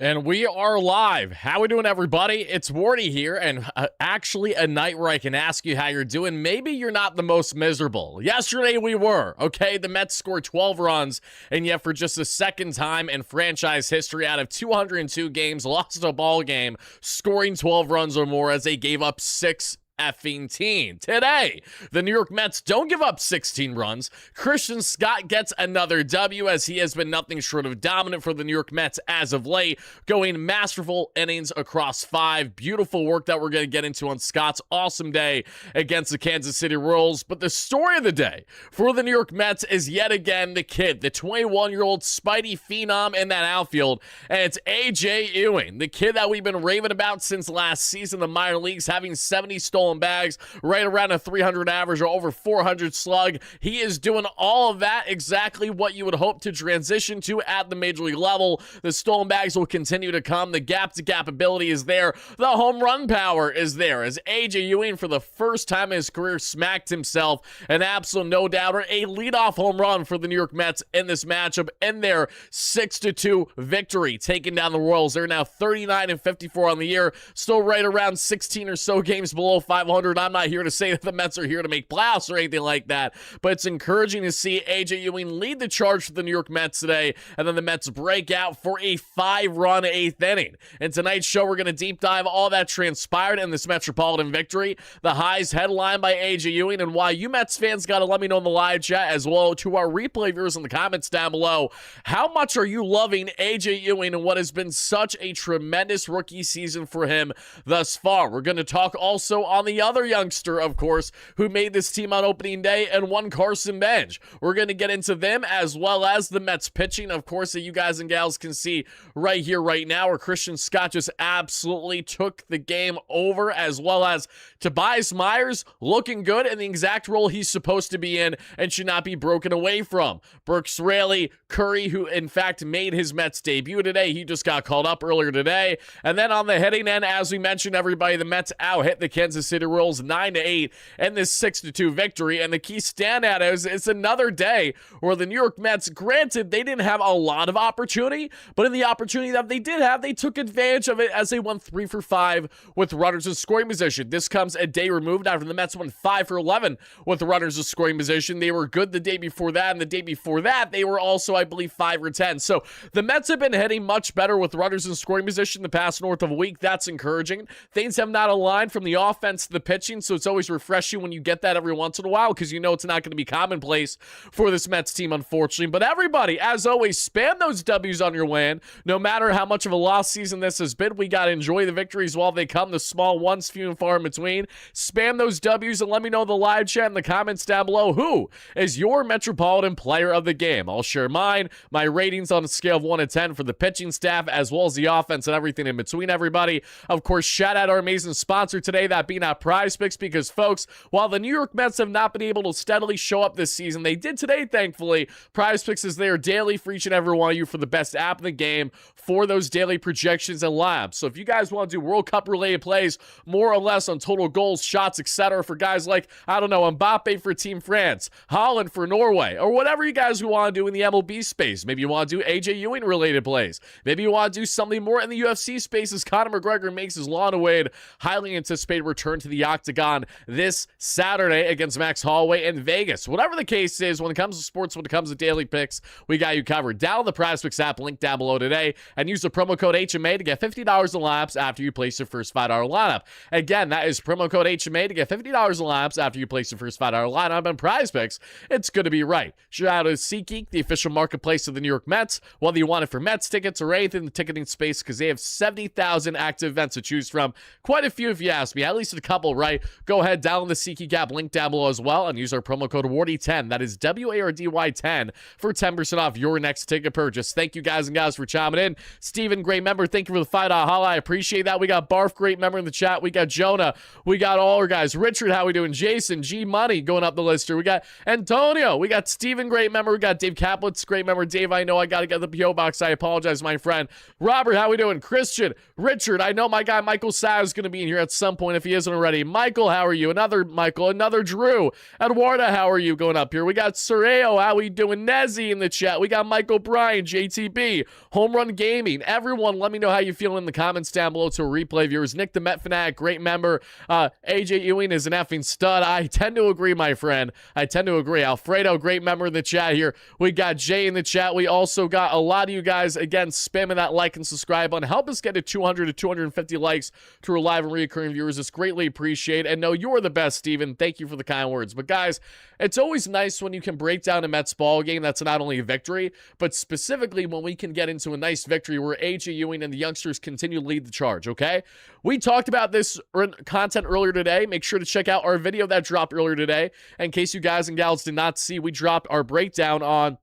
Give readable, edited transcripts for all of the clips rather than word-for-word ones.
And we are live. How we doing, everybody? It's Wardy here, and actually a night where I can ask you how you're doing. Maybe you're not the most miserable. Yesterday we were, okay? The Mets scored 12 runs, and yet for just the second time in franchise history out of 202 games, lost a ball game, scoring 12 runs or more as they gave up 6 effing teen. Today, the New York Mets don't give up 16 runs. Christian Scott gets another W as he has been nothing short of dominant for the New York Mets as of late, going masterful innings across 5. Beautiful work that we're going to get into on Scott's awesome day against the Kansas City Royals. But the story of the day for the New York Mets is yet again the kid, the 21-year-old Spidey phenom in that outfield, and it's A.J. Ewing, the kid that we've been raving about since last season, the minor leagues, having 70 stolen bags, right around a 300 average or over 400 slug. He is doing all of that, exactly what you would hope to transition to at the major league level. The stolen bags will continue to come. The gap-to-gap ability is there. The home run power is there as A.J. Ewing, for the first time in his career, smacked himself an absolute no-doubter, a leadoff home run for the New York Mets in this matchup in their 6-2 victory, taking down the Royals. They're now 39-54 on the year, still right around 16 or so games below 500. I'm not here to say that the Mets are here to make playoffs or anything like that, but it's encouraging to see A.J. Ewing lead the charge for the New York Mets today, and then the Mets break out for a 5-run 8th inning. In tonight's show, we're going to deep dive all that transpired in this Metropolitan victory, the highs headlined by A.J. Ewing, and why you Mets fans got to let me know in the live chat, as well to our replay viewers in the comments down below. How much are you loving A.J. Ewing and what has been such a tremendous rookie season for him thus far? We're going to talk also on the other youngster, of course, who made this team on opening day and won Carson Bench. We're going to get into them as well as the Mets pitching, of course, that you guys and gals can see right here, right now, where Christian Scott just absolutely took the game over, as well as Tobias Myers looking good in the exact role he's supposed to be in and should not be broken away from. Brooks Raley, Curry, who in fact made his Mets debut today, he just got called up earlier today. And then on the hitting end, as we mentioned, everybody, the Mets out-hit the Kansas City Royals 9-8 in this 6-2 victory. And the key standout is it's another day where the New York Mets, granted, they didn't have a lot of opportunity, but in the opportunity that they did have, they took advantage of it as they won 3 for 5 with runners in scoring position. This comes a day removed after the Mets won 5 for 11 with runners in scoring position. They were good the day before that, and the day before that, they were also, I believe, 5 for 10. So the Mets have been hitting much better with runners in scoring position the past north of a week. That's encouraging. Things have not aligned from the offense to the pitching, so it's always refreshing when you get that every once in a while, because you know it's not going to be commonplace for this Mets team, unfortunately. But everybody, as always, spam those W's on your way in. No matter how much of a lost season this has been, we got to enjoy the victories while they come, the small ones, few and far in between. Spam those W's and let me know in the live chat in the comments down below who is your Metropolitan player of the game. I'll share mine, my ratings on a scale of 1 to 10 for the pitching staff, as well as the offense and everything in between, everybody. Of course, shout out our amazing sponsor today, that being our Prize Picks, because folks, while the New York Mets have not been able to steadily show up this season, they did today, thankfully. Prize Picks is there daily for each and every one of you for the best app in the game for those daily projections and labs. So if you guys want to do World Cup related plays, more or less on total goals, shots, etc., for guys like, I don't know, Mbappe for Team France, Holland for Norway, or whatever you guys want to do in the MLB space. Maybe you want to do A.J. Ewing related plays. Maybe you want to do something more in the UFC space as Conor McGregor makes his long-awaited, highly anticipated return to the octagon this Saturday against Max Holloway in Vegas. Whatever the case is, when it comes to sports, when it comes to daily picks, we got you covered. Download the Prize Picks app, link down below today, and use the promo code HMA to get $50 in laps after you place your first $5 lineup. Again, that is promo code HMA to get $50 in laps after you place your first $5 lineup on Prize Picks. It's good to be right. Shout out to SeatGeek, the official marketplace of the New York Mets. Whether you want it for Mets tickets or anything in the ticketing space, because they have 70,000 active events to choose from. Quite a few, if you ask me, at least a couple, right? Go ahead, download the SeatGeek app, link down below as well, and use our promo code WARDY10. That is WARDY10 for 10% off your next ticket purchase. Thank you guys and gals for chiming in. Steven, great member, thank you for the $5 holla. I appreciate that. We got Barf, great member in the chat. We got Jonah. We got all our guys. Richard, how we doing? Jason, G Money going up the list here. We got Antonio. We got Steven, great member. We got Dave Kaplitz, great member. Dave, I know I got to get the P.O. box. I apologize, my friend. Robert, how we doing? Christian, Richard, I know my guy Michael Sa is going to be in here at some point. If he isn't and ready. Michael, how are you? Another Michael, another Drew. Eduarda, how are you going up here? We got Soreo, how we doing? Nezzy in the chat. We got Michael Bryan, JTB, Home Run Gaming. Everyone, let me know how you feel in the comments down below to replay viewers. Nick the Met Fanatic, great member. AJ Ewing is an effing stud. I tend to agree, my friend. I tend to agree. Alfredo, great member in the chat here. We got Jay in the chat. We also got a lot of you guys, again, spamming that like and subscribe button. Help us get to 200 to 250 likes to our live and recurring viewers. It's greatly appreciated. And no, you're the best, Steven. Thank you for the kind words. But guys, it's always nice when you can break down a Mets ball game that's not only a victory, but specifically when we can get into a nice victory where AJ Ewing and the youngsters continue to lead the charge, okay? We talked about this content earlier today. Make sure to check out our video that dropped earlier today. In case you guys and gals did not see, we dropped our breakdown on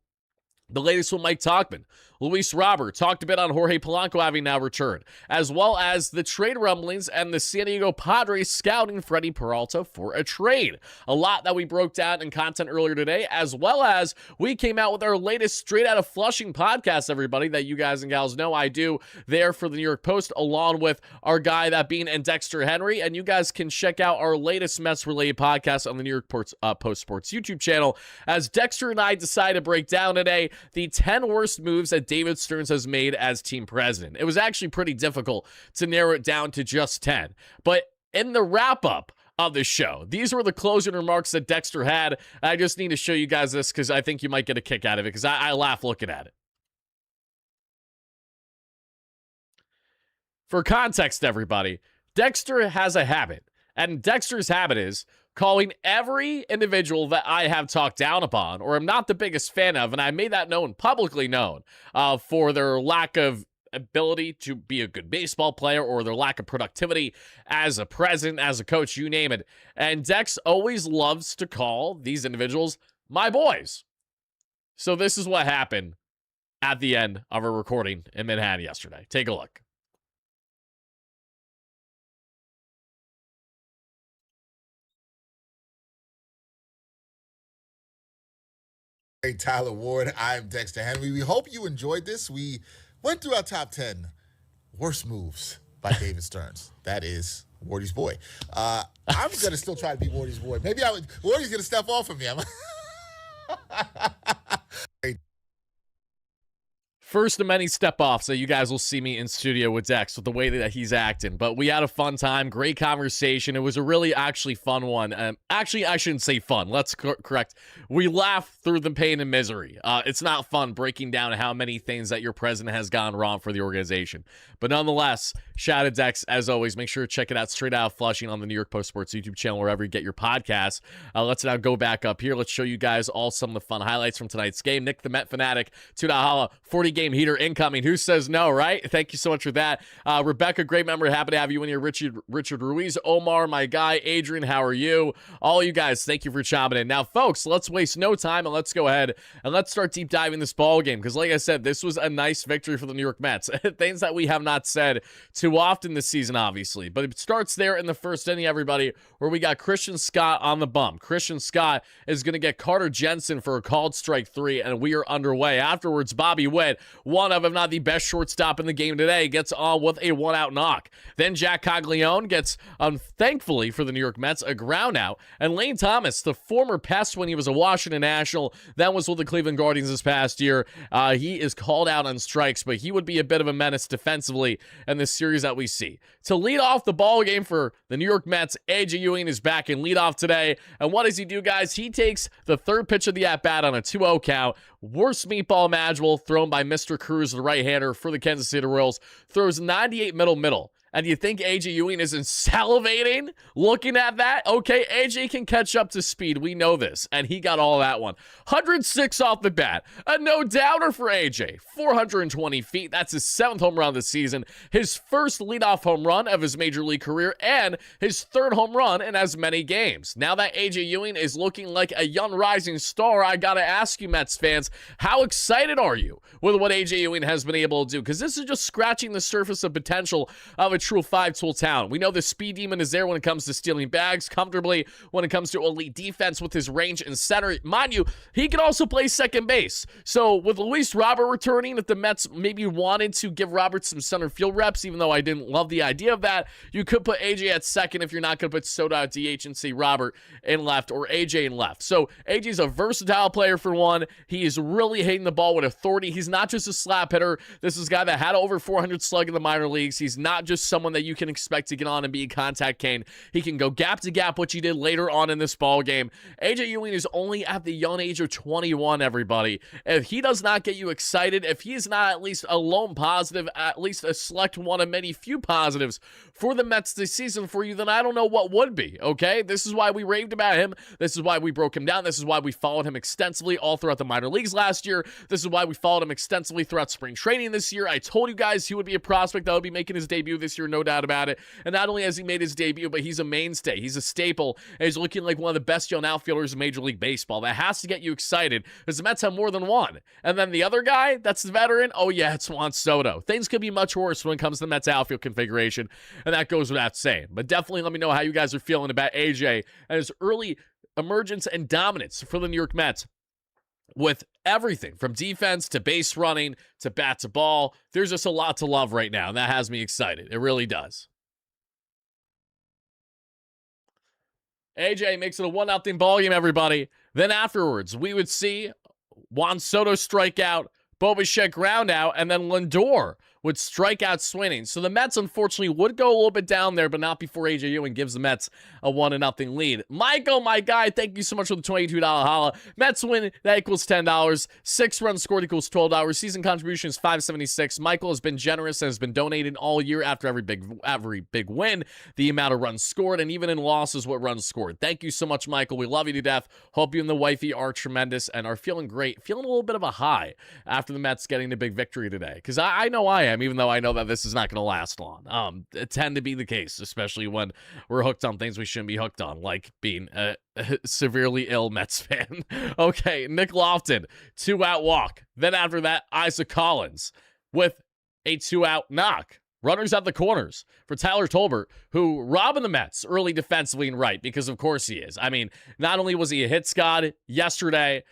the latest with Mike Tauchman. Luis Robert talked a bit on Jorge Polanco having now returned, as well as the trade rumblings and the San Diego Padres scouting Freddie Peralta for a trade. A lot that we broke down in content earlier today, as well as we came out with our latest Straight Out of Flushing podcast, everybody, that you guys and gals know I do there for the New York Post, along with our guy, that being and Dexter Henry. And you guys can check out our latest Mets-related podcast on the New York Post Sports YouTube channel, as Dexter and I decided to break down today the 10 worst moves that David Stearns has made as team president. It was actually pretty difficult to narrow it down to just 10. But in the wrap-up of the show, these were the closing remarks that Dexter had. I just need to show you guys this because I think you might get a kick out of it, because I laugh looking at it. For context, everybody, Dexter has a habit, and Dexter's habit is calling every individual that I have talked down upon or am not the biggest fan of, and I made that known, publicly known, for their lack of ability to be a good baseball player or their lack of productivity as a president, as a coach, you name it. And Dex always loves to call these individuals my boys. So this is what happened at the end of a recording in Manhattan yesterday. Take a look. Hey, Tyler Ward. I'm Dexter Henry. We hope you enjoyed this. We went through our top 10 worst moves by David Stearns. That is Wardy's boy. I'm going to still try to be Wardy's boy. Maybe Wardy's going to step off of me. First of many step-offs that you guys will see me in studio with Dex with the way that he's acting. But we had a fun time, great conversation. It was a really actually fun one. Actually, I shouldn't say fun. Let's correct. We laughed through the pain and misery. It's not fun breaking down how many things that your president has gone wrong for the organization. But nonetheless, shout out Dex, as always. Make sure to check it out straight out of Flushing on the New York Post Sports YouTube channel, wherever you get your podcasts. Let's now go back up here. Let's show you guys all some of the fun highlights from tonight's game. Nick the Met Fanatic, $2 40-game heater incoming. Who says no, right? Thank you so much for that. Rebecca, great member. Happy to have you in here. Richard Ruiz, Omar, my guy. Adrian, how are you? All you guys, thank you for chopping in. Now, folks, let's waste no time and let's go ahead and let's start deep diving this ball game, because like I said, this was a nice victory for the New York Mets. Things that we have not said too often this season, obviously, but it starts there in the first inning, everybody, where we got Christian Scott on the bump. Christian Scott is going to get Carter Jensen for a called strike 3, and we are underway. Afterwards, Bobby Witt, one of, if not the best shortstop in the game today, gets on with a one-out knock. Then Jack Caglione gets, thankfully for the New York Mets, a ground out. And Lane Thomas, the former pest when he was a Washington National, then was with the Cleveland Guardians this past year, he is called out on strikes, but he would be a bit of a menace defensively in this series that we see. To lead off the ball game for the New York Mets, AJ Ewing is back in leadoff today. And what does he do, guys? He takes the third pitch of the at-bat on a 2-0 count. Worst meatball imaginable, thrown by Mr. Cruz, the right-hander for the Kansas City Royals. Throws 98 middle. And you think AJ Ewing isn't salivating looking at that? Okay, AJ can catch up to speed. We know this. And he got all that one. 106 off the bat. A no-doubter for AJ. 420 feet. That's his 7th home run of the season. His first leadoff home run of his major league career. And his 3rd home run in as many games. Now that AJ Ewing is looking like a young rising star, I gotta ask you, Mets fans, how excited are you with what AJ Ewing has been able to do? Because this is just scratching the surface of potential of a true 5-tool talent. We know the speed demon is there when it comes to stealing bags comfortably, when it comes to elite defense with his range and center. Mind you, he can also play second base. So with Luis Robert returning, if the Mets maybe wanted to give Robert some center field reps, even though I didn't love the idea of that, you could put AJ at second if you're not going to put Soto at DH and see Robert in left or AJ in left. So AJ's a versatile player for one. He is really hitting the ball with authority. He's not just a slap hitter. This is a guy that had over 400 slug in the minor leagues. He's not just someone that you can expect to get on and be a contact cane. He can go gap to gap, which he did later on in this ball game. AJ Ewing is only at the young age of 21, everybody. If he does not get you excited, if he is not at least a lone positive, at least a select one of many few positives for the Mets this season for you, then I don't know what would be, okay? This is why we raved about him. This is why we broke him down. This is why we followed him extensively all throughout the minor leagues last year. This is why we followed him extensively throughout spring training this year. I told you guys he would be a prospect that would be making his debut this year, no doubt about it. And not only has he made his debut, but he's a mainstay. He's a staple. And he's looking like one of the best young outfielders in Major League Baseball. That has to get you excited because the Mets have more than one. And then the other guy, that's the veteran, oh yeah, it's Juan Soto. Things could be much worse when it comes to the Mets outfield configuration, and that goes without saying. But definitely let me know how you guys are feeling about AJ and his early emergence and dominance for the New York Mets. With everything from defense to base running to bat to ball, there's just a lot to love right now, and that has me excited. It really does. AJ makes it a 1-0 ball game, everybody. Then afterwards, we would see Juan Soto strike out, Bo Bichette ground out, and then Lindor would strike out swinging. So the Mets, unfortunately, would go a little bit down there, but not before AJ Ewing gives the Mets a 1-0 lead. Michael, my guy, thank you so much for the $22 holla. Mets win, that equals $10. 6 runs scored equals $12. Season contribution is $576. Michael has been generous and has been donating all year after every big win, the amount of runs scored, and even in losses, what runs scored. Thank you so much, Michael. We love you to death. Hope you and the wifey are tremendous and are feeling great, feeling a little bit of a high after the Mets getting the big victory today. Because I know I am, even though I know that this is not going to last long. It tend to be the case, especially when we're hooked on things we shouldn't be hooked on, like being a severely ill Mets fan. Okay, Nick Lofton, 2-out walk. Then after that, Isaac Collins with a 2-out knock. Runners at the corners for Tyler Tolbert, who robbing the Mets early defensively and right, because of course he is. I mean, not only was he a hit squad yesterday,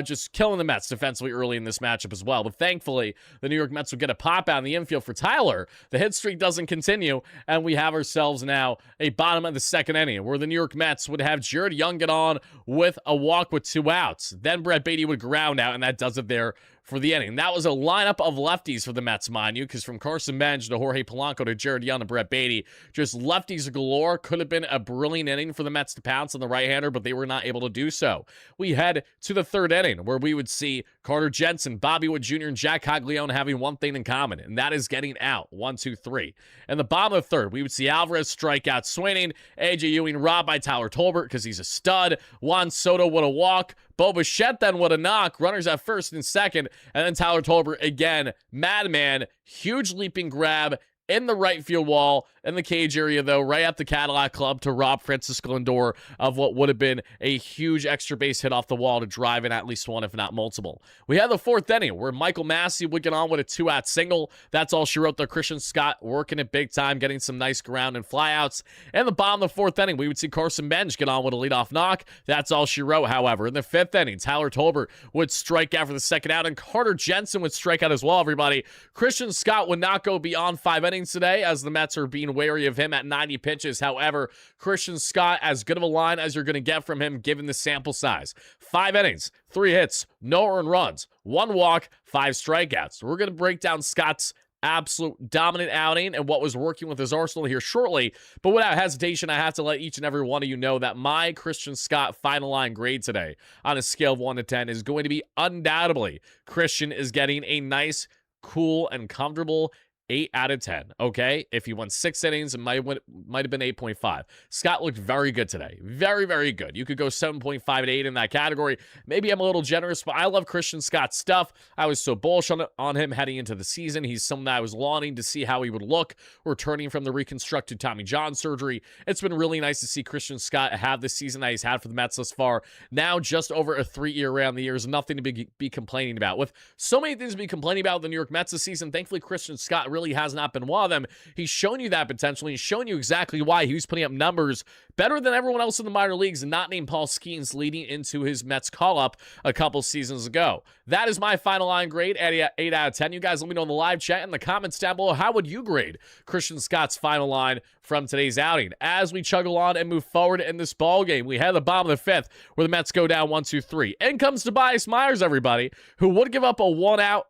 just killing the Mets defensively early in this matchup as well, but thankfully the New York Mets would get a pop out in the infield for Tyler. The hit streak doesn't continue, and we have ourselves now a bottom of the second inning where the New York Mets would have Jared Young get on with a walk with 2 outs. Then Brett Beatty would ground out, and that does it there for the inning. That was a lineup of lefties for the Mets, mind you, because from Carson Bench to Jorge Polanco to Jared Young to Brett Beatty, just lefties galore. Could have been a brilliant inning for the Mets to pounce on the right-hander, but they were not able to do so. We head to the third inning, where we would see Carter Jensen, Bobby Wood Jr., and Jack Caglione having one thing in common, and that is getting out. 1, 2, 3. In the bottom of the third, we would see Alvarez strike out swinging, AJ Ewing robbed by Tyler Tolbert because he's a stud, Juan Soto would a walk, Bo Bichette then would a knock, runners at first and second, and then Tyler Tolbert again, madman, huge leaping grab in the right field wall, in the cage area, though, right at the Cadillac Club to rob Francisco Lindor of what would have been a huge extra base hit off the wall to drive in at least one, if not multiple. We had the fourth inning where Michael Massey would get on with a 2-out single. That's all she wrote there. Christian Scott working it big time, getting some nice ground and flyouts. And the bottom of the fourth inning, we would see Carson Bench get on with a leadoff knock. That's all she wrote, however. In the fifth inning, Tyler Tolbert would strike out for the second out, and Carter Jensen would strike out as well, everybody. Christian Scott would not go beyond 5 innings today, as the Mets are being wary of him at 90 pitches. However, Christian Scott, as good of a line as you're going to get from him given the sample size. 5 innings, 3 hits, no earned runs, 1 walk, 5 strikeouts. We're going to break down Scott's absolute dominant outing and what was working with his arsenal here shortly. But without hesitation, I have to let each and every one of you know that my Christian Scott final line grade today on a scale of 1 to 10 is going to be undoubtedly Christian is getting a nice, cool, and comfortable 8 out of 10, okay? If he went 6 innings, it might have been 8.5. Scott looked very good today. Very, very good. You could go 7.5 to 8 in that category. Maybe I'm a little generous, but I love Christian Scott's stuff. I was so bullish on him heading into the season. He's someone that I was longing to see how he would look returning from the reconstructed Tommy John surgery. It's been really nice to see Christian Scott have the season that he's had for the Mets thus far. Now just over a 3-year round the year is nothing to be complaining about. With so many things to be complaining about with the New York Mets this season, thankfully Christian Scott really really has not been one of them. He's shown you that potential. He's shown you exactly why he was putting up numbers better than everyone else in the minor leagues, and not named Paul Skeens leading into his Mets call-up a couple seasons ago. That is my final line grade at 8 out of 10. You guys let me know in the live chat in the comments down below, how would you grade Christian Scott's final line from today's outing? As we chug along and move forward in this ball game, we head the bottom of the fifth where the Mets go down 1-2-3. In comes Tobias Myers, everybody, who would give up a one-out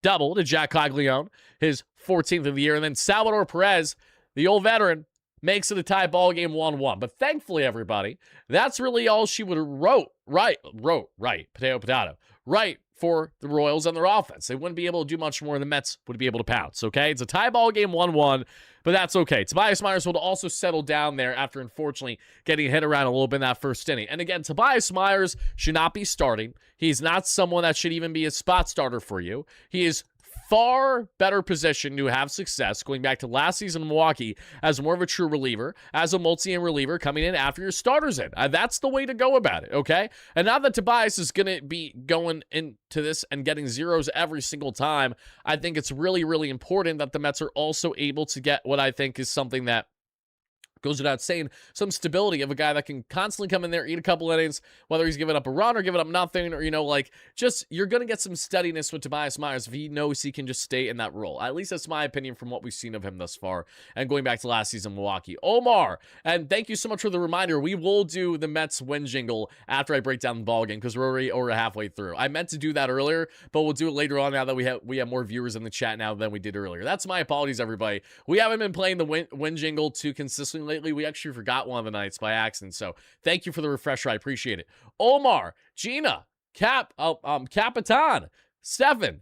double to Jack Caglione, his 14th of the year, and then Salvador Perez, the old veteran, makes it a tie ball game 1-1. But thankfully, everybody, that's really all she would have wrote, for the Royals and their offense. They wouldn't be able to do much more, and the Mets would be able to pounce, okay? It's a tie ball game 1-1, but that's okay. Tobias Myers will also settle down there after, unfortunately, getting hit around a little bit in that first inning. And again, Tobias Myers should not be starting. He's not someone that should even be a spot starter for you. He is far better position to have success going back to last season in Milwaukee as more of a true reliever, as a multi-inning reliever coming in after your starter's in. That's the way to go about it, okay? And now that Tobias is going to be going into this and getting zeros every single time, I think it's really, really important that the Mets are also able to get what I think is something that goes without saying, some stability of a guy that can constantly come in there, eat a couple innings, whether he's giving up a run or giving up nothing, or, just you're going to get some steadiness with Tobias Myers if he knows he can just stay in that role. At least that's my opinion from what we've seen of him thus far, and going back to last season in Milwaukee. Omar, and thank you so much for the reminder. We will do the Mets win jingle after I break down the ball game, because we're already over halfway through. I meant to do that earlier, but we'll do it later on now that we have more viewers in the chat now than we did earlier. That's my apologies, everybody. We haven't been playing the win jingle too consistently lately. We actually forgot one of the nights by accident, so thank you for the refresher. I appreciate it. Omar, Gina, Capitan, Stefan,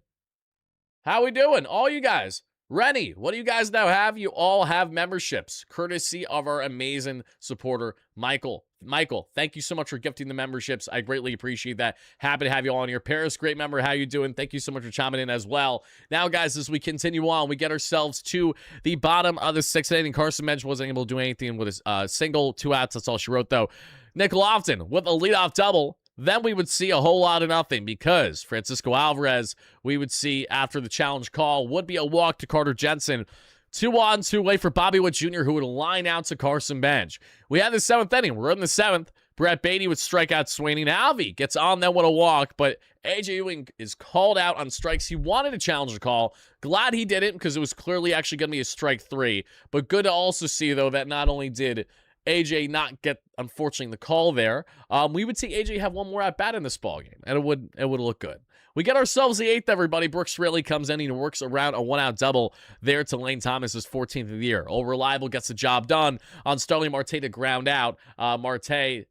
how we doing? All you guys. Rennie, what do you guys now have? You all have memberships, courtesy of our amazing supporter, Michael. Michael, thank you so much for gifting the memberships. I greatly appreciate that. Happy to have you all on here. Paris, great member. How you doing? Thank you so much for chiming in as well. Now, guys, as we continue on, we get ourselves to the bottom of the sixth inning. Carson Bench wasn't able to do anything with his single, 2 outs. That's all she wrote, though. Nick Lofton with a leadoff double. Then we would see a whole lot of nothing, because Francisco Alvarez, we would see after the challenge call, would be a walk to Carter Jensen. 2-on, 2 away for Bobby Witt Jr., who would line out to Carson Bench. We had the 7th inning. We're in the 7th. Brett Beatty would strike out Sweeney. Alvey gets on then with a walk, but A.J. Ewing is called out on strikes. He wanted to challenge the call. Glad he didn't, because it was clearly actually going to be a strike 3. But good to also see, though, that not only did AJ not get, unfortunately, the call there, we would see AJ have one more at-bat in this ballgame, and it would look good. We get ourselves the 8th, everybody. Brooks Raley comes in. He works around a 1-out double there to Lane Thomas's 14th of the year. Old Reliable gets the job done on Starling Marte to ground out. Marte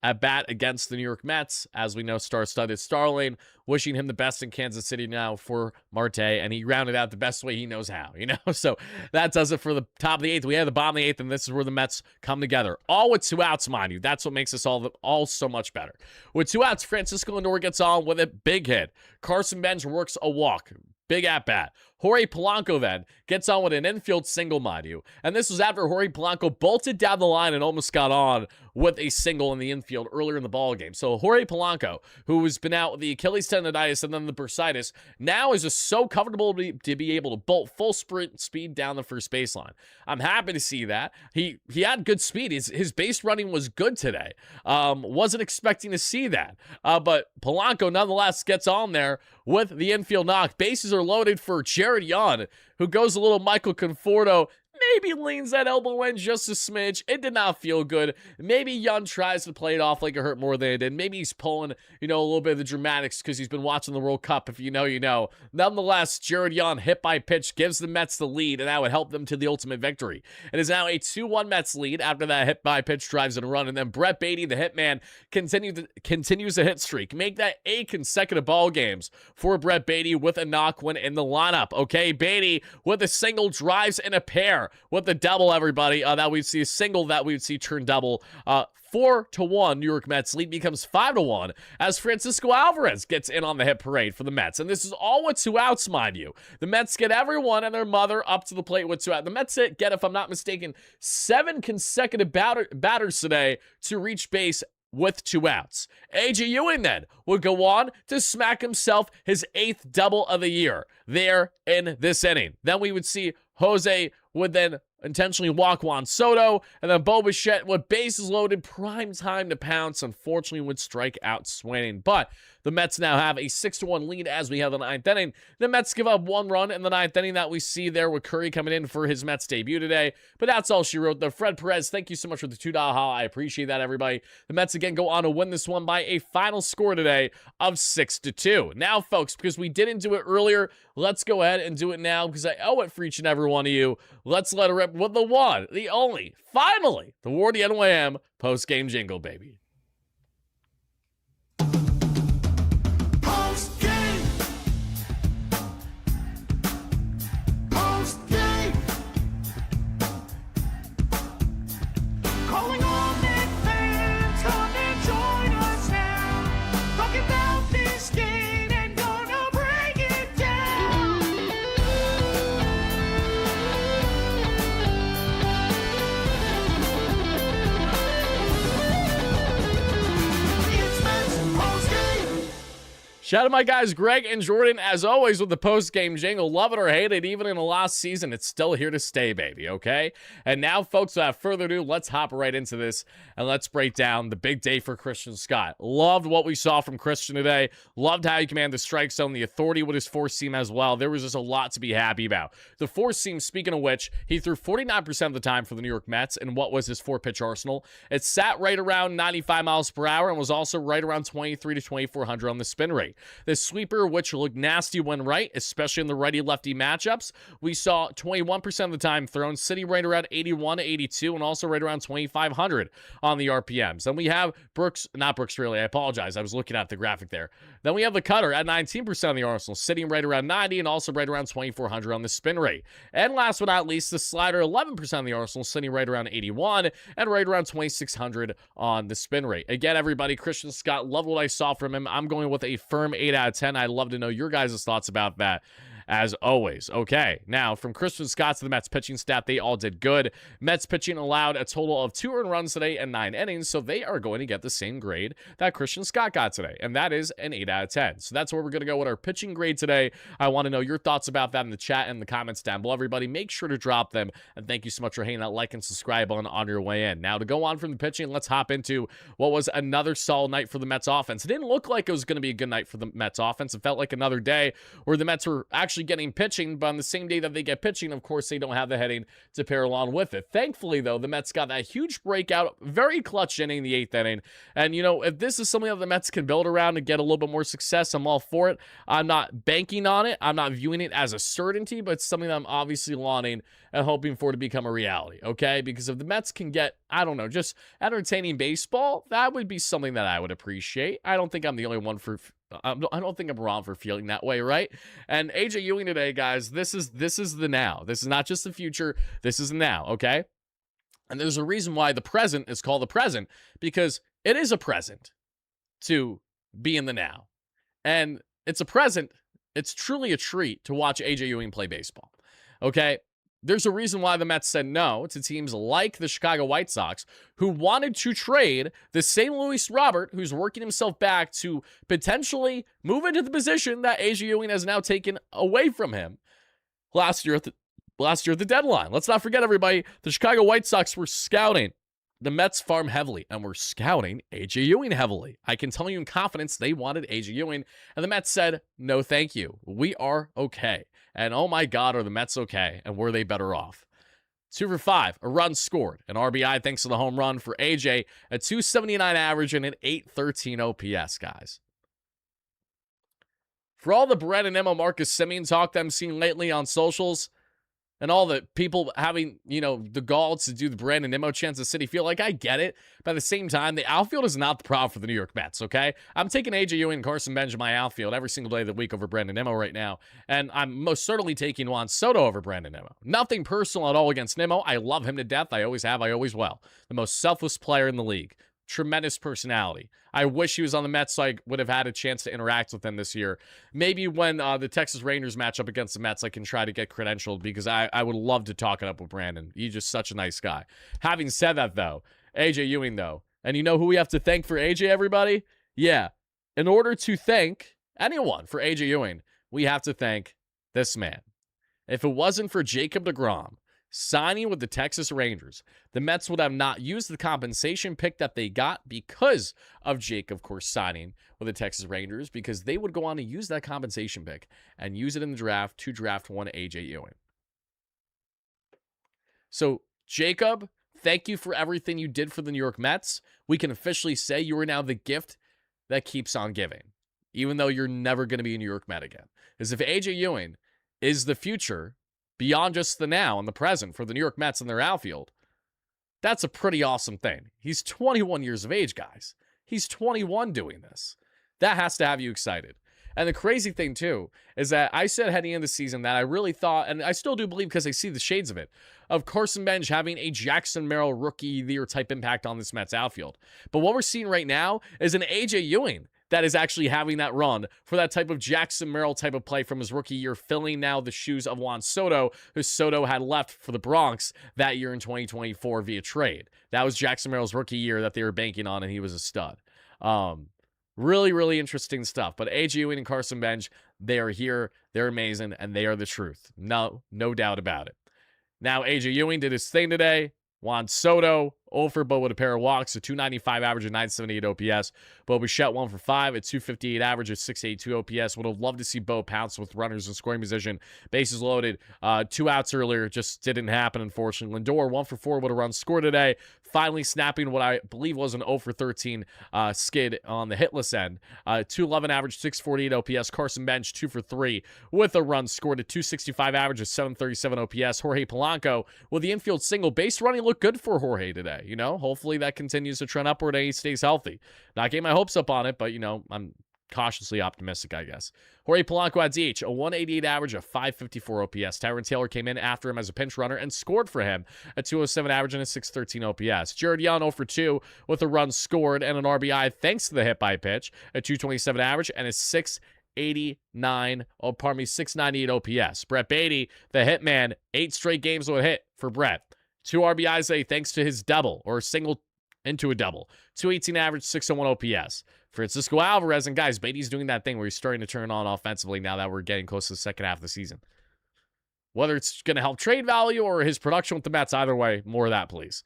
at bat against the New York Mets. As we know, star-studded Starling, wishing him the best in Kansas City now for Marte, and he rounded out the best way he knows how, So that does it for the top of the 8th. We have the bottom of the 8th, and this is where the Mets come together. All with 2 outs, mind you. That's what makes this all so much better. With 2 outs, Francisco Lindor gets on with a big hit. Carson Bench works a walk. Big at-bat. Jorge Polanco then gets on with an infield single, mind you. And this was after Jorge Polanco bolted down the line and almost got on with a single in the infield earlier in the ballgame. So Jorge Polanco, who has been out with the Achilles tendonitis and then the bursitis, now is just so comfortable to be able to bolt full sprint speed down the first baseline. I'm happy to see that. He had good speed. His base running was good today. Wasn't expecting to see that. But Polanco nonetheless gets on there with the infield knock. Bases are loaded for Jared Young, who goes a little Michael Conforto, maybe leans that elbow in just a smidge. It did not feel good. Maybe Young tries to play it off like it hurt more than it did. Maybe he's pulling, a little bit of the dramatics because he's been watching the World Cup. If you know, you know. Nonetheless, Jared Young, hit by pitch, gives the Mets the lead, and that would help them to the ultimate victory. It is now a 2-1 Mets lead after that hit by pitch drives in a run, and then Brett Beatty, the hitman, continues the hit streak. Make that 8 consecutive ball games for Brett Beatty with a knock win in the lineup. Okay, Beatty with a single drives in a pair with the double, everybody. That we'd see a single that we would see turn double. 4-1 New York Mets lead becomes 5-1 as Francisco Alvarez gets in on the hit parade for the Mets. And this is all with 2 outs, mind you. The Mets get everyone and their mother up to the plate with 2 outs. The Mets get, if I'm not mistaken, 7 consecutive batters today to reach base with 2 outs. AJ Ewing then would go on to smack himself his 8th double of the year there in this inning. Then we would see Jose would then intentionally walk Juan Soto, and then Bo Bichette with bases loaded, prime time to pounce, unfortunately would strike out swinging. But the Mets now have a 6-1 lead as we have the 9th inning. The Mets give up 1 run in the 9th inning that we see there with Curry coming in for his Mets debut today. But that's all she wrote, though. Fred Perez, thank you so much for the $2 haul. I appreciate that, everybody. The Mets again go on to win this one by a final score today of 6-2. Now, folks, because we didn't do it earlier, let's go ahead and do it now because I owe it for each and every one of you. Let's let it rip with the one, the only, finally, the WardyNYM post-game jingle, baby. Shout out to my guys Greg and Jordan, as always, with the post-game jingle. Love it or hate it, even in the last season, it's still here to stay, baby, okay? And now, folks, without further ado, let's hop right into this, and let's break down the big day for Christian Scott. Loved what we saw from Christian today. Loved how he commanded the strike zone, the authority with his 4-seam as well. There was just a lot to be happy about. The 4-seam, speaking of which, he threw 49% of the time for the New York Mets in what was his 4-pitch arsenal. It sat right around 95 miles per hour and was also right around 23 to 2400 on the spin rate. The sweeper, which looked nasty when right, especially in the righty-lefty matchups, we saw 21% of the time thrown, sitting right around 81 to 82, and also right around 2,500 on the RPMs. Then we have not Brooks really, I apologize, I was looking at the graphic there. Then we have the cutter at 19% of the arsenal, sitting right around 90, and also right around 2,400 on the spin rate. And last but not least, the slider, 11% of the arsenal, sitting right around 81, and right around 2,600 on the spin rate. Again, everybody, Christian Scott, love what I saw from him. I'm going with a firm 8 out of 10. I'd love to know your guys' thoughts about that, as always. Okay, now from Christian Scott to the Mets pitching staff, they all did good. Mets pitching allowed a total of 2 earned runs today and 9 innings, so they are going to get the same grade that Christian Scott got today, and that is an 8 out of 10. So that's where we're going to go with our pitching grade today. I want to know your thoughts about that in the chat and the comments down below, everybody. Make sure to drop them, and thank you so much for hitting that like and subscribe on your way in. Now, to go on from the pitching, let's hop into what was another solid night for the Mets offense. It didn't look like it was going to be a good night for the Mets offense. It felt like another day where the Mets were actually getting pitching, but on the same day that they get pitching, of course, they don't have the hitting to pair along with it. Thankfully, though, the Mets got that huge breakout, very clutch inning, the 8th inning. And, you know, if this is something that the Mets can build around and get a little bit more success, I'm all for it. I'm not banking on it. I'm not viewing it as a certainty, but it's something that I'm obviously wanting and hoping for to become a reality, okay? Because if the Mets can get, I don't know, just entertaining baseball, that would be something that I would appreciate. I don't think I'm the only one for... I don't think I'm wrong for feeling that way, right? And AJ Ewing today, guys, this is the now. This is not just the future. This is now, okay? And there's a reason why the present is called the present, because it is a present to be in the now. And it's a present. It's truly a treat to watch AJ Ewing play baseball, okay? There's a reason why the Mets said no to teams like the Chicago White Sox, who wanted to trade the St. Louis Robert, who's working himself back to potentially move into the position that AJ Ewing has now taken away from him last year at the deadline. Let's not forget, everybody, the Chicago White Sox were scouting the Mets farm heavily and were scouting AJ Ewing heavily. I can tell you in confidence they wanted AJ Ewing, and the Mets said, no, thank you. We are okay. And oh my God, are the Mets okay? And were they better off? 2 for 5, a run scored, an RBI thanks to the home run for AJ, a 279 average and an 813 OPS, guys. For all the BrandonNYM, Marcus Semien talk that I'm seeing lately on socials, and all the people having, you know, the gall to do the BrandonNYM chants of City Field, like, I get it. But at the same time, the outfield is not the problem for the New York Mets, okay? I'm taking AJ Ewing and Carson Bench in my outfield every single day of the week over BrandonNYM right now. And I'm most certainly taking Juan Soto over BrandonNYM. Nothing personal at all against Nimmo. I love him to death. I always have. I always will. The most selfless player in the league. Tremendous personality. I wish he was on the Mets so I would have had a chance to interact with him this year. Maybe when the Texas Rangers match up against the Mets, I can try to get credentialed because I would love to talk it up with Brandon. He's just such a nice guy. Having said that, though, AJ Ewing, though, And you know who we have to thank for AJ, everybody? Yeah. In order to thank anyone for AJ Ewing, we have to thank this man. If it wasn't for Jacob deGrom signing with the Texas Rangers, the Mets would have not used the compensation pick that they got because of Jake, of course, signing with the Texas Rangers, because they would go on to use that compensation pick and use it in the draft to draft one AJ Ewing. So, Jacob, thank you for everything you did for the New York Mets. We can officially say you are now the gift that keeps on giving, even though you're never going to be a New York Met again. Because if AJ Ewing is the future beyond just the now and the present for the New York Mets and their outfield, that's a pretty awesome thing. He's 21 years of age, guys. He's 21 doing this. That has to have you excited. And the crazy thing, too, is that I said heading into the season that I really thought, and I still do believe because I see the shades of it, of Carson Bench having a Jackson Merrill rookie of the year type impact on this Mets outfield. But what we're seeing right now is an AJ Ewing that is actually having that run for that type of Jackson Merrill type of play from his rookie year, filling now the shoes of Juan Soto, who Soto had left for the Bronx that year in 2024 via trade. That was Jackson Merrill's rookie year that they were banking on, and he was a stud. Really, really interesting stuff. But AJ Ewing and Carson Bench, they are here, they're amazing, and they are the truth. No doubt about it. Now, AJ Ewing did his thing today. Juan Soto, 0 for Bo with a pair of walks, a 295 average, a 978 OPS. Bo Bichette 1 for 5, a 258 average, a 682 OPS. Would have loved to see Bo pounce with runners in scoring position. Bases loaded. 2 outs earlier, just didn't happen, unfortunately. Lindor 1 for 4 with a run scored today. Finally snapping what I believe was an 0 for 13 skid on the hitless end. 211 average, 648 OPS. Carson Bench 2 for 3 with a run scored, a 265 average, a 737 OPS. Jorge Polanco with the infield single. Base running looked good for Jorge today. You know, hopefully that continues to trend upward and he stays healthy. Not getting my hopes up on it, but, you know, I'm cautiously optimistic, I guess. Jorge Polanco at DH, a 188 average, a 554 OPS. Tyron Taylor came in after him as a pinch runner and scored for him, a 207 average and a 613 OPS. Jared Young 0 for 2 with a run scored and an RBI thanks to the hit by pitch, a 227 average and a 698 OPS. Brett Beatty, the hitman, 8 straight games with a hit for Brett. 2 RBIs a thanks to his double or single into a double. 218 average, 601 OPS. Francisco Alvarez, and guys, Beatty's doing that thing where he's starting to turn on offensively now that we're getting close to the second half of the season. Whether it's going to help trade value or his production with the Mets, either way, more of that, please.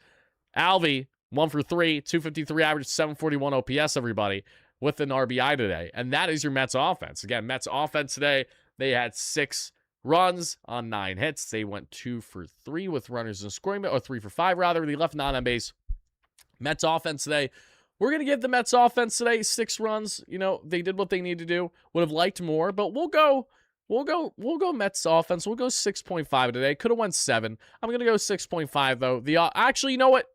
Alvy, 1 for 3, 253 average, 741 OPS, everybody, with an RBI today. And that is your Mets offense. Again, Mets offense today, they had 6 runs on 9 hits. They went 2 for 3 with runners in scoring, or 3 for 5 rather. They left none on base. Mets offense today, we're going to give the Mets offense today 6 runs. You know, they did what they need to do. Would have liked more, but we'll go Mets offense. We'll go 6.5 today. Could have went 7. I'm going to go 6.5 though. Actually, you know what?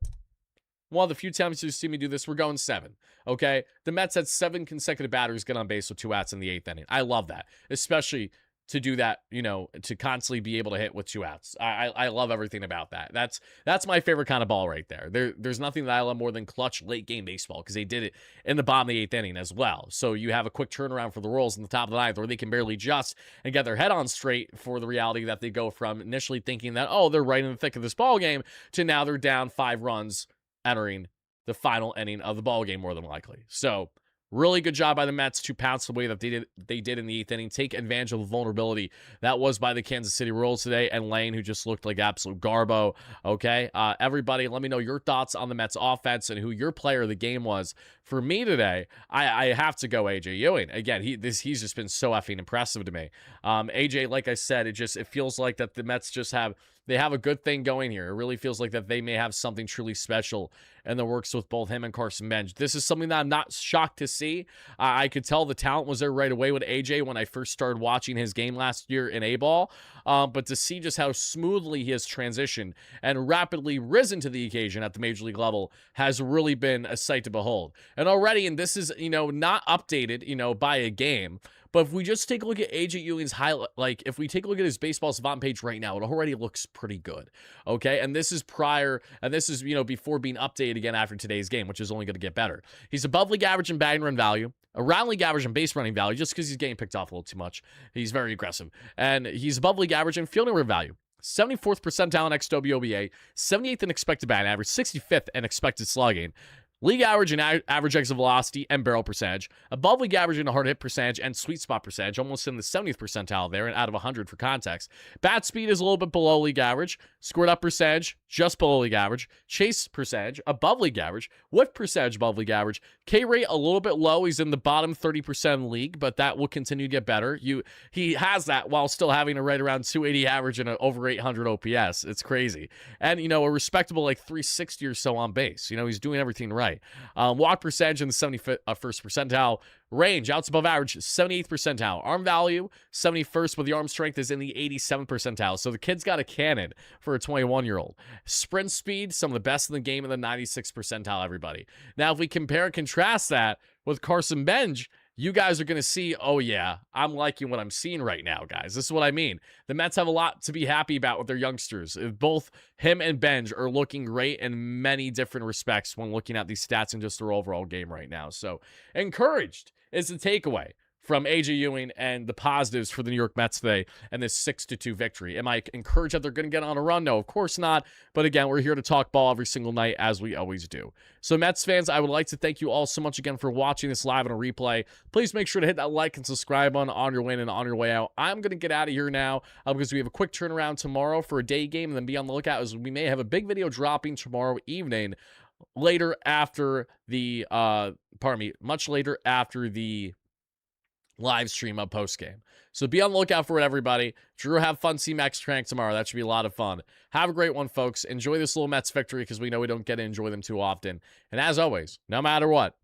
One of the few times you see me do this, we're going 7. Okay? The Mets had 7 consecutive batters get on base with 2 outs in the 8th inning. I love that, especially to do that, you know, to constantly be able to hit with 2 outs. I love everything about that. That's my favorite kind of ball right there. There's nothing that I love more than clutch late game baseball, because they did it in the bottom of the 8th inning as well. So you have a quick turnaround for the Royals in the top of the 9th, where they can barely adjust and get their head on straight for the reality that they go from initially thinking that, oh, they're right in the thick of this ball game, to now they're down 5 runs entering the final inning of the ball game, more than likely. So really good job by the Mets to pounce the way that they did in the 8th inning, take advantage of the vulnerability that was by the Kansas City Royals today, and Lane, who just looked like absolute garbo. Okay, everybody, let me know your thoughts on the Mets offense and who your player of the game was. For me today, I have to go AJ Ewing. Again, he's just been so effing impressive to me. AJ, like I said, it feels like that the Mets just have a good thing going here. It really feels like that they may have something truly special in the works with both him and Carson Bench. This is something that I'm not shocked to see. I could tell the talent was there right away with AJ when I first started watching his game last year in A-ball. But to see just how smoothly he has transitioned and rapidly risen to the occasion at the major league level has really been a sight to behold. And already, and this is, you know, not updated, you know, by a game, but if we just take a look at AJ Ewing's highlight, like if we take a look at his baseball savant page right now, it already looks pretty good. Okay. And this is you know, before being updated again after today's game, which is only going to get better. He's above league average in batting run value, around league average in base running value, just because he's getting picked off a little too much. He's very aggressive. And he's above league average in fielding run value. 74th percentile in xWOBA, 78th in expected batting average, 65th in expected slugging. League average in average exit velocity and barrel percentage. Above league average in hard hit percentage and sweet spot percentage, almost in the 70th percentile there and out of 100 for context. Bat speed is a little bit below league average. Scored up percentage, just below league average. Chase percentage, above league average. Whiff percentage, above league average. K rate, a little bit low. He's in the bottom 30% of the league, but that will continue to get better. He has that while still having a right around 280 average and an over 800 OPS. It's crazy. And, a respectable like 360 or so on base. He's doing everything right. Walk percentage in the 71st percentile. Range, outs above average, 78th percentile. Arm value, 71st, but the arm strength is in the 87th percentile. So the kid's got a cannon for a 21-year-old. Sprint speed, some of the best in the game in the 96th percentile, everybody. Now, if we compare and contrast that with Carson Benj, you guys are going to see, oh yeah, I'm liking what I'm seeing right now, guys. This is what I mean. The Mets have a lot to be happy about with their youngsters. Both him and Benj are looking great in many different respects when looking at these stats and just their overall game right now. So encouraged is the takeaway from AJ Ewing and the positives for the New York Mets today and this 6-2 victory. Am I encouraged that they're going to get on a run? No, of course not. But again, we're here to talk ball every single night as we always do. So Mets fans, I would like to thank you all so much again for watching this live on a replay. Please make sure to hit that like and subscribe button on your way in and on your way out. I'm going to get out of here now because we have a quick turnaround tomorrow for a day game, and then be on the lookout as we may have a big video dropping tomorrow evening later after the, much later after the live stream of Postgame. So be on the lookout for it, everybody. Drew, have fun seeing Max Trank tomorrow. That should be a lot of fun. Have a great one, folks. Enjoy this little Mets victory because we know we don't get to enjoy them too often. And as always, no matter what,